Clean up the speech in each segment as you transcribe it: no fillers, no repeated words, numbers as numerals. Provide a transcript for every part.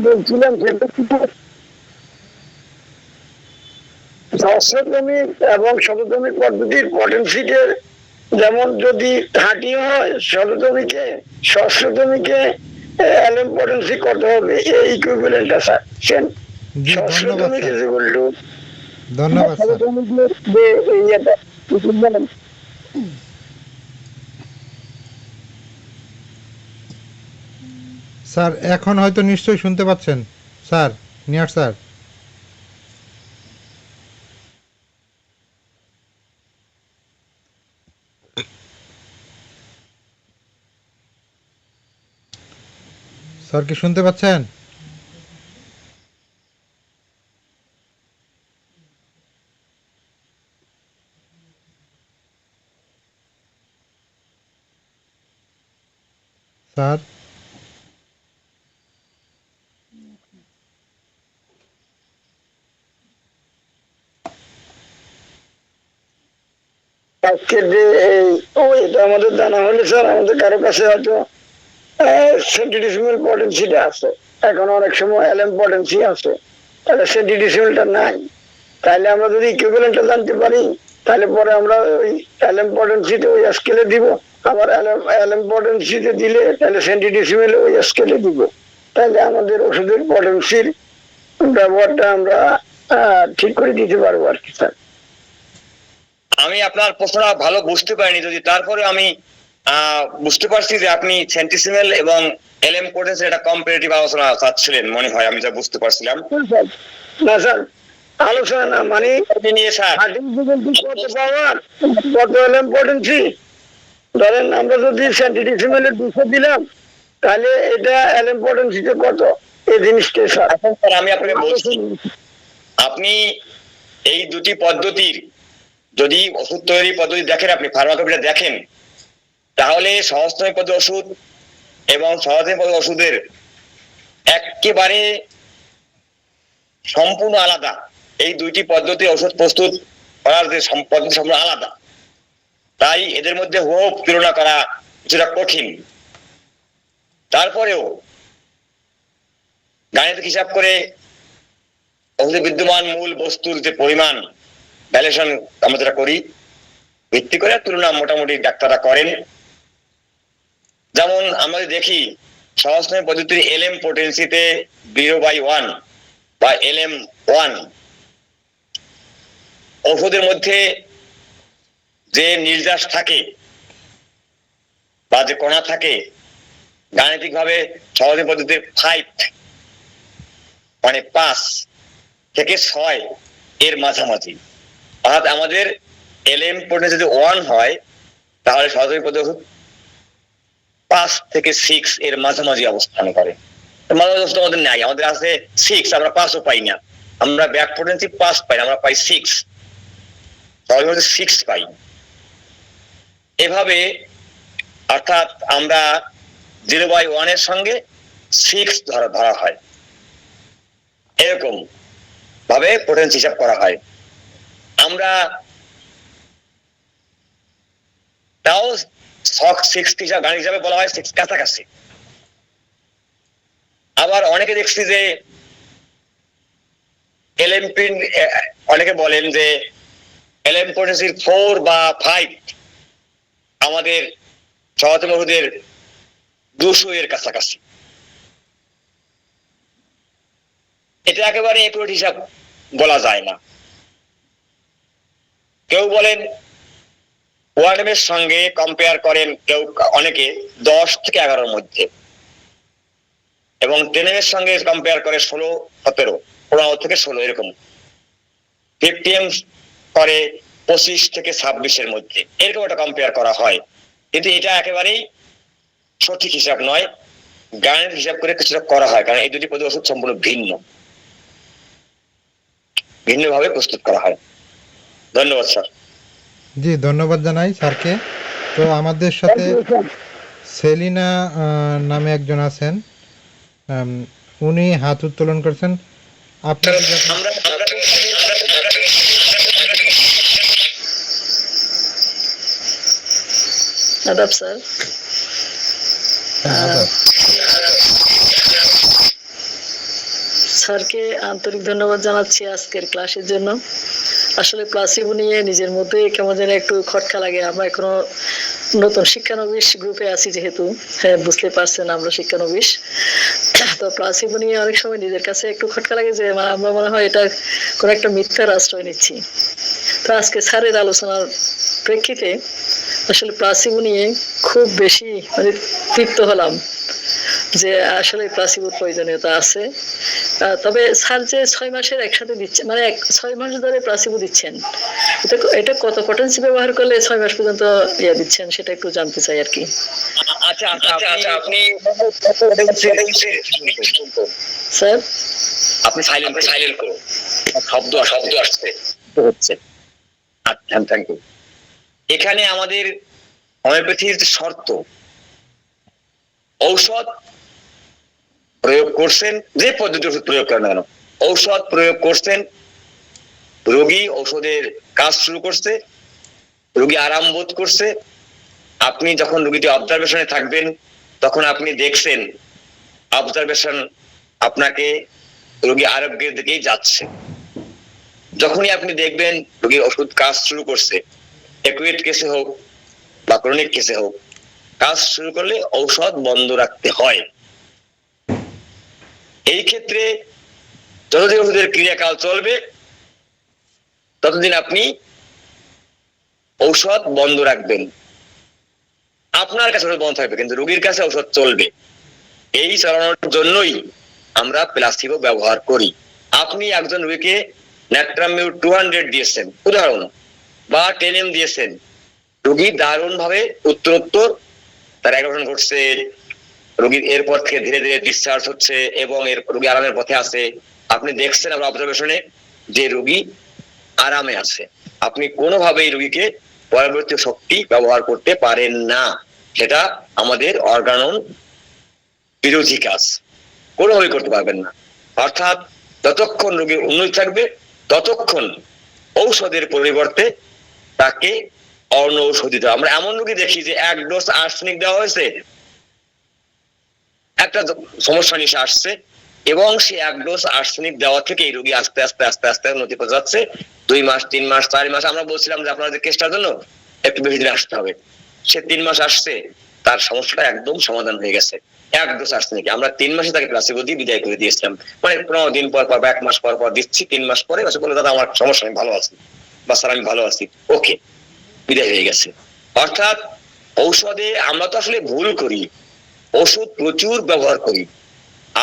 বলছিলাম সেটা ষষ্ঠতমিক এবং শততমিক পদ্ধতির পটেন্সিটের যেমন যদি 30 হয় শততমিকে, ষষ্ঠতমিকে অ্যালেম পটেন্সি কত হবে এই ইকুইভ্যালেন্টটা স্যার জি ধন্যবাদ ষষ্ঠতমিক স্যার, ইজ ইকুয়াল টু ধন্যবাদ স্যার। শততমিকের যে ইয়েটা ইকুইভ্যালেন্ট। স্যার এখন হয়তো নিশ্চয়ই শুনতে পাচ্ছেন স্যার, নিয়ার স্যার। স্যার কি শুনতে পাচ্ছেন? স্যার আজকের যে এই এটা আমাদের জানা হলে স্যার আমাদের কারো কাছে হয়তো সেন্টিডিসিমাল পটেন্সিটা আছে, এখন অনেক সময় অ্যালেম পটেন্সি আছে, তাহলে সেন্টিডিসিমালটা নাই। তাহলে আমরা যদি ইকুইভ্যালেন্টটা জানতে পারি তাহলে পরে আমরা ওই অ্যালেম পটেন্সিতে ওই স্কেলে দিব, আবার অ্যালেম পটেন্সিতে দিলে তাহলে সেন্টিডিসিমালে ওই স্কেলে দিব। তাহলে আমাদের ওষুধের পটেন্সির ব্যবহারটা আমরা ঠিক করে দিতে পারবো আর কি স্যার। আমি আপনার প্রশ্নটা ভালো বুঝতে পারিনি, যদি তারপরে আমি বুঝতে পারছি যে আপনি সেন্টিসিমেল এবং এলএম পটেন্সি একটা কম্পারেটিভ আলোচনা চাচ্ছিলেন মনে হয়, আমি যা বুঝতে পারছিলাম। না স্যার আলোচনা না, মানে নিয়ে স্যার কত পাওয়ার কত এলএম পটেন্সি, ধরেন আমরা যদি সেন্টিডিসিমেলের 200 দিলাম তাহলে এটা এলএম পটেন্সিতে কত এই জিনিসটা স্যার। এখন স্যার আমি আপনাকে বলছি, আপনি এই দুটি পদ্ধতির যদি ওষুধ তৈরি পদ্ধতি দেখেন, আপনি ফার্মাকোপিটা দেখেন, তাহলে সহজতম পদ্ধতি ওষুধ এবং সহজতম পদ্ধতি ওষুধের একেবারে সম্পূর্ণ আলাদা। এই দুইটি পদ্ধতি ওষুধ প্রস্তুত করার যে পদ্ধতি সম্পূর্ণ আলাদা, তাই এদের মধ্যে হুবহু তুলনা করা কিছুটা কঠিন। তারপরেও গাণিতিক হিসাব করে ওষুধে বিদ্যমান মূল বস্তুর যে পরিমাণ ভ্যালুয়েশন আমরা যেটা করি, ভিত্তি করে তুলনা মোটামুটি ডাক্তাররা করেন। যেমন আমরা দেখি সহজতম পদ্ধতির এলএম পটেন্সিতে 0/1 বা LM1 ওষুধের মধ্যে যে নির্যাস থাকে বা যে কণা থাকে, গাণিতিক ভাবে সহজতম পদ্ধতির 5 মানে 5 থেকে 6 এর মাঝামাঝি। অর্থাৎ আমাদের এলএম পটেন্সি যদি 1 হয় তাহলে সহজতম পদ্ধতি ওষুধ 5 থেকে 6 এর মাঝামাঝি অবস্থান করে। মাঝামাঝি অবস্থা আমাদের নাই, আমাদের আছে 6, আমরা 5ও পাই না, আমরা ব্যাক পটেন্সি 5 পাই না, আমরা পাই 6, সহজতম 6 পাই। এভাবে অর্থাৎ আমরা 0/1 এর সঙ্গে 6 ধরা হয়, এরকম ভাবে পটেন্সি হিসাব করা হয়। আমরা তাও 6 হিসাব গাণিতিক হিসাবে বলা হয় 6 কাছাকাছি। আবার অনেকে দেখছি যে এলএমপিন, অনেকে বলেন যে এলএম পটেন্সির 4 বা 5 আমাদের সহজতম ওষুধের 200 এর কাছাকাছি। এটা একেবারে একুরেট হিসাব বলা যায় না। কেউ বলেন 1M এর সঙ্গে কম্পেয়ার করেন কেউ, অনেকে 10 থেকে 11-র মধ্যে, এবং 10M এর সঙ্গে কম্পেয়ার করে 16, 17, 15 থেকে 16 এরকম। 50M করে 25 থেকে 26-এর মধ্যে, এরকম একটা কম্পেয়ার করা হয়। কিন্তু এটা একেবারেই সঠিক হিসাব নয়, গাণিতিক হিসাব করে কিছুটা করা হয়, কারণ এই দুটি পদ্ধতি ওষুধ সম্পূর্ণ ভিন্ন, ভিন্নভাবে প্রস্তুত করা হয়। ধন্যবাদ স্যার। জি ধন্যবাদ জানাই স্যারকে। তো আমাদের সাথে সেলিনা নামে একজন আছেন, উনি হাত উত্তোলন করছেন। আপনার আদাব স্যার। স্যারকে আন্তরিক ধন্যবাদ জানাচ্ছি আজকের ক্লাসের জন্য। আসলে প্লাসিবো নিয়ে নিজের মধ্যে কেমন যেন একটু খটকা লাগে। আমরা এখনো নতুন শিক্ষানবিশ গ্রুপে আছি যেহেতু, হ্যাঁ বুঝতে পারছেন আমরা শিক্ষানবিশ। তো প্লাসিবো নিয়ে অনেক সময় নিজের কাছে একটু খটকা লাগে যে আমরা মনে হয় এটা কোনো একটা মিথ্যার আশ্রয় নিচ্ছি। তো আজকে স্যারের আলোচনার প্রেক্ষিতে আসলে প্লাসিবো নিয়ে খুব বেশি তৃপ্ত হলাম যে আসলে প্লাসিবোর প্রয়োজনীয়তা আছে। তবে স্যার যে 6 মাসের একসাথে দিচ্ছে, মানে 6 মাস ধরে প্লাসিবো দিচ্ছেন, এটা কত পটেন্সি ব্যবহার করলে 6 মাস পর্যন্ত দিচ্ছেন সেটা একটু জানতে চাই আর কি। আচ্ছা আপনি স্যার আপনি সাইলেন্ট করুন, শব্দ আসছে হচ্ছে। আচ্ছা থ্যাংক ইউ। এখানে আমাদের হোমিওপ্যাথির শর্ত, ঔষধ প্রয়োগ করছেন, যে পদ্ধতি ওষুধ প্রয়োগ করেন না কেন, ঔষধ প্রয়োগ করছেন, রোগী ঔষধের কাজ শুরু করছে, রোগী আরাম বোধ করছে, আপনি যখন রোগীটি অবজারভেশনে থাকবেন তখন আপনি দেখছেন অবজারভেশন আপনাকে রোগী আরোগ্যের দিকেই যাচ্ছে। যখনই আপনি দেখবেন রোগীর ওষুধ কাজ শুরু করছে, একুয়েট কেসে হোক বা ক্রনিক কেসে হোক, কাজ শুরু করলে ঔষধ বন্ধ রাখতে হয়। এই ক্ষেত্রে যতদিন ওষুধের ক্রিয়াকাল চলবে ততদিন আপনি ঔষধ বন্ধ রাখবেন। আপনার কাছে ওষুধ বন্ধ থাকবে কিন্তু রোগীর কাছে ঔষধ চলবে। এই চালানোর জন্যই আমরা প্লাসিবো ব্যবহার করি। আপনি একজন রোগীকে ন্যাট্রামিউর 200 দিয়েছেন উদাহরণ, বা 10 দিয়েছেন, রোগী দারুণ ভাবে উত্তরোত্তর তার অ্যাগ্রেশন ঘটছে, রোগীর এরপর থেকে ধীরে ধীরে ডিসচার্জ হচ্ছে এবং এর রোগী আরামের পথে আছে। আপনি দেখছেন আপনার অবজারভেশনে যে রোগী আরামে আছে। আপনি কোনোভাবেই রোগীকে পরবর্তী শক্তি ব্যবহার করতে পারেন না, সেটা আমাদের অর্গানন বিরোধী কাজ, কোনোভাবেই করতে পারবেন না। অর্থাৎ যতক্ষণ রোগীর উন্নতি থাকবে ততক্ষণ ঔষধের পরিবর্তে তাকে অনৌষধি দেওয়া। আমরা এমন রোগী দেখি যে 1 ডোজ আর্সেনিক দেওয়া হয়েছে, একটা সমস্যা নিয়ে আসছে এবং সে 1 ডোজ আর্সেনিক দেওয়া থেকে এই রোগী আস্তে আস্তে আস্তে আস্তে উন্নতি করে যাচ্ছে। 2 মাস 3 মাস 4 মাস, আমরা বলছিলাম যে আপনাদের কেসটার জন্য একটু বেশি দিন আসতে হবে, সে 3 মাস আসছে, তার সমস্যাটা একদম সমাধান হয়ে গেছে 1 ডোজ আর্সেনিক। আমরা 3 মাসে তাকে প্লাসিবো দিয়ে বিদায় করে দিয়েছিলাম। মানে 15 দিন পর বা 1 মাস পর দিচ্ছি, 3 মাস পরে সে বলে দাদা আমার সমস্যা, আমি ভালো আছি, বা স্যার আমি ভালো আছি, ওকে, বিদায় হয়ে গেছে। অর্থাৎ ঔষধে আমরা তো আসলে ভুল করি, ওষুধ প্রচুর ব্যবহার করি।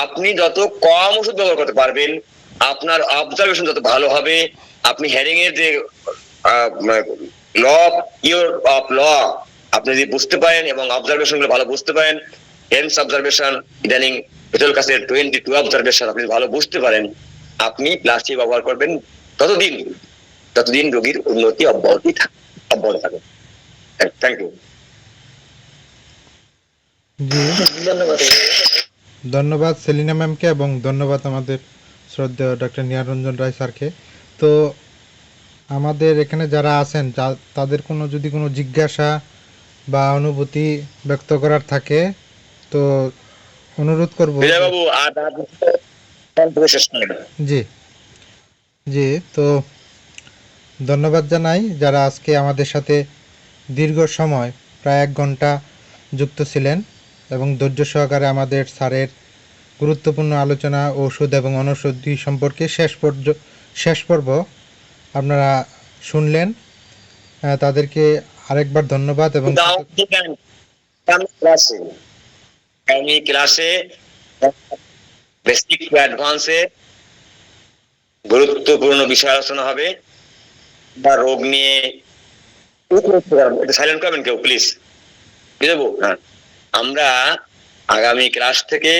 আপনি যত কম ওষুধ ব্যবহার করতে পারবেন, আপনার অবজারভেশন যত ভালো হবে, আপনি হেরিং এর যে ল অফ ল আপনি যদি বুঝতে পারেন এবং অবজারভেশন গুলো ভালো বুঝতে পারেন, হেন্স অবজারভেশন, ইদানিং ভিজুয়াল কাছে 22 অবজারভেশন আপনি ভালো বুঝতে পারেন, আপনি প্লাস্টিক ব্যবহার করবেন ততদিন রোগীর উন্নতি অব্যাহত থাকে। Thank you. জি, ধন্যবাদ। ধন্যবাদ সেলিনা ম্যামকে এবং ধন্যবাদ আমাদের শ্রদ্ধেয় ডক্টর নিহাররঞ্জন রায় স্যারকে। তো আমাদের এখানে যারা আছেন তাদের যদি কোনো জিজ্ঞাসা বা অনুভূতি ব্যক্ত করার থাকে তো অনুরোধ করব। বাবু আর জি জি, তো ধন্যবাদ জানাই যারা আজকে আমাদের সাথে দীর্ঘ সময় প্রায় 1 ঘন্টা যুক্ত ছিলেন এবং ধৈর্য সহকারে আমাদের স্যারের গুরুত্বপূর্ণ আলোচনা ওষুধ এবং অনৌষধি সম্পর্কে শেষ পর্ব আপনারা শুনলেন। তাদেরকে আরেকবার ধন্যবাদ। এবং আমি ক্লাসে বেসিক টু অ্যাডভান্সে গুরুত্বপূর্ণ বিষয় আলোচনা হবে, বা রোগ নিয়ে। সাইলেন্ট করবেন কেউ প্লিজ, বুঝবো। হ্যাঁ, আমরা আগামী ক্লাস থেকে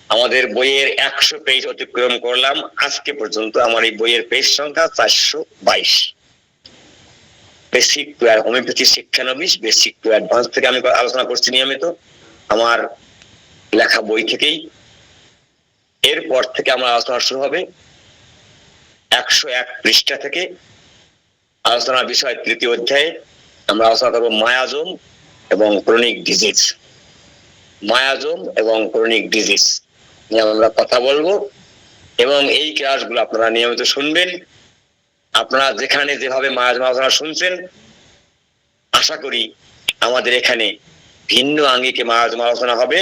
আমাদের বইয়ের 100 পেজ অতিক্রম করলাম। আজকে পর্যন্ত আমার এই বইয়ের পেজ সংখ্যা 422। বেসিক টু হোমিওপ্যাথি শিক্ষানবিশ, বেসিক টু অ্যাডভান্স থেকে আমি আলোচনা করছি নিয়মিত আমার লেখা বই থেকেই। এরপর থেকে আমার আলোচনা শুরু হবে 101 পৃষ্ঠা থেকে। আলোচনার বিষয় 3য় অধ্যায়ে আমরা আলোচনা করবো মায়াজম এবং ক্রনিক ডিজিজ। মায়াজম এবং ক্রনিক ডিজিজ নিয়ে আমরা কথা বলবো। এবং এই ক্লাসগুলো আপনারা নিয়মিত শুনবেন। আপনারা যেখানে যেভাবে মায়াজম আলোচনা শুনছেন, আশা করি আমাদের এখানে ভিন্ন আঙ্গিকে মায়াজম আলোচনা হবে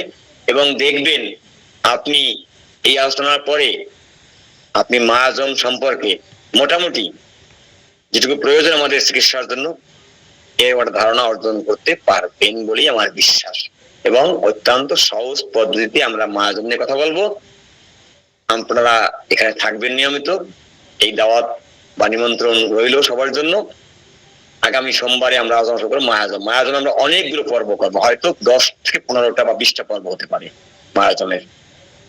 এবং দেখবেন আপনি এই আলোচনার পরে আপনি মায়াজম সম্পর্কে মোটামুটি যেটুকু প্রয়োজন আমাদের চিকিৎসার জন্য এর একটা ধারণা অর্জন করতে পারবেন বলেই আমার বিশ্বাস। এবং অত্যন্ত সহজ পদ্ধতিতে আমরা মায়াজম নিয়ে কথা বলবো। আপনারা এখানে থাকবেন নিয়মিত। এই দাওয়াত বা নিমন্ত্রণ রইল সবার জন্য। আগামী সোমবারে আমরা আলোচনা করবো মায়াজম। মায়াজম আমরা অনেকগুলো পর্ব করবো, হয়তো 10 থেকে 15টা বা 20টা পর্ব হতে পারে মায়াজমের।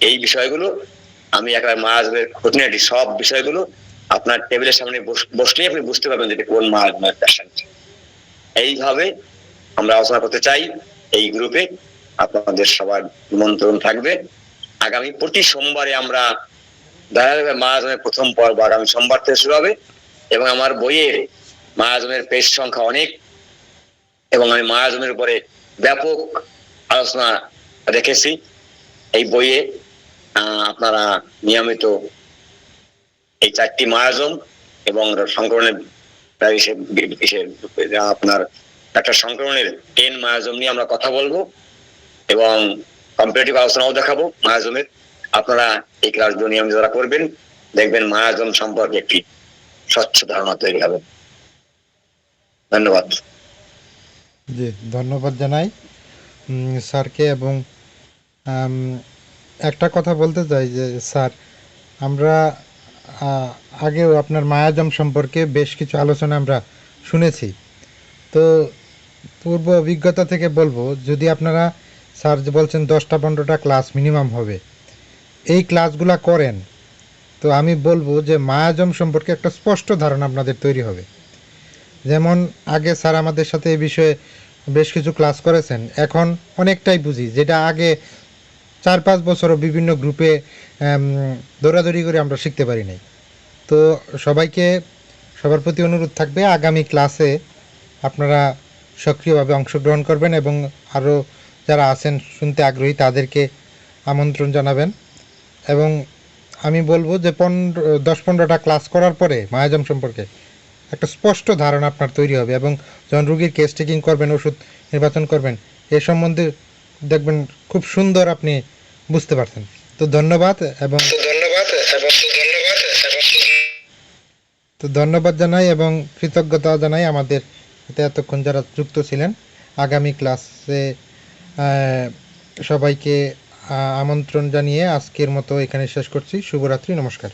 এই বিষয়গুলো আমি একেবারে মায়াজমের খুঁটিনাটি সব বিষয়গুলো আপনার টেবিলের সামনে বসলেই আপনি বুঝতে পারবেন যে কোন মায়াজমের পেশেন্ট। এইভাবে আমরা আলোচনা করতে চাই এই গ্রুপে। আপনাদের সবার নিমন্ত্রণ থাকবে। আগামী প্রতি সোমবারে আমরা ধারাবাহিক মায়াজমের প্রথম পর্ব আগামী সোমবার থেকে শুরু হবে এবং আমার বইয়ের মায়াজমের পেজ সংখ্যা অনেক এবং আমি মায়াজমের উপরে ব্যাপক আলোচনা রেখেছি এই বইয়ে। আপনারা নিয়মিত এই 4টি মায়াজম এবং সংক্রমণের আপনার একটা সংক্রমণের 10 মায়াজম নিয়ে আমরা কথা বলবো এবং কম্পারেটিভ আলোচনাও দেখাবো মায়াজমের। আপনারা এই ক্লাসগুলো নিয়মিত যারা করবেন, দেখবেন মায়াজম সম্পর্কে একটি স্বচ্ছ ধারণা তৈরি হবে। ধন্যবাদ। জি, ধন্যবাদ জানাই স্যারকে। এবং একটা কথা বলতে চাই যে স্যার, আমরা আগেও আপনার মায়াজম সম্পর্কে বেশ কিছু আলোচনা আমরা শুনেছি। তো পূর্ব অভিজ্ঞতা থেকে বলবো, যদি আপনারা স্যার যে বলছেন 10টা 15টা ক্লাস মিনিমাম হবে, এই ক্লাসগুলা করেন, তো আমি বলবো যে মায়াজম সম্পর্কে একটা স্পষ্ট ধারণা আপনাদের তৈরি হবে। যেমন আগে স্যার আমাদের সাথে এই বিষয়ে বেশ কিছু ক্লাস করেছেন, এখন অনেকটাই বুঝি, যেটা আগে 4-5 বছরও বিভিন্ন গ্রুপে দৌড়াদৌড়ি করে আমরা শিখতে পারি নাই। তো সবার প্রতি অনুরোধ থাকবে, আগামী ক্লাসে আপনারা সক্রিয়ভাবে অংশগ্রহণ করবেন এবং আরও যারা আছেন শুনতে আগ্রহী তাদেরকে আমন্ত্রণ জানাবেন। এবং আমি বলবো যে 10-15টা ক্লাস করার পরে মায়াজম সম্পর্কে একটা স্পষ্ট ধারণা আপনার তৈরি হবে এবং যখন রুগীর কেস টেকিং করবেন, ওষুধ নির্বাচন করবেন, এ সম্বন্ধে দেখবেন খুব সুন্দর আপনি বুঝতে পারছেন। তো ধন্যবাদ জানাই এবং কৃতজ্ঞতা জানাই আমাদের সাথে এতক্ষণ যারা যুক্ত ছিলেন। আগামী ক্লাসে সবাইকে আমন্ত্রণ জানিয়ে আজকের মতো এখানে শেষ করছি। শুভরাত্রি, নমস্কার।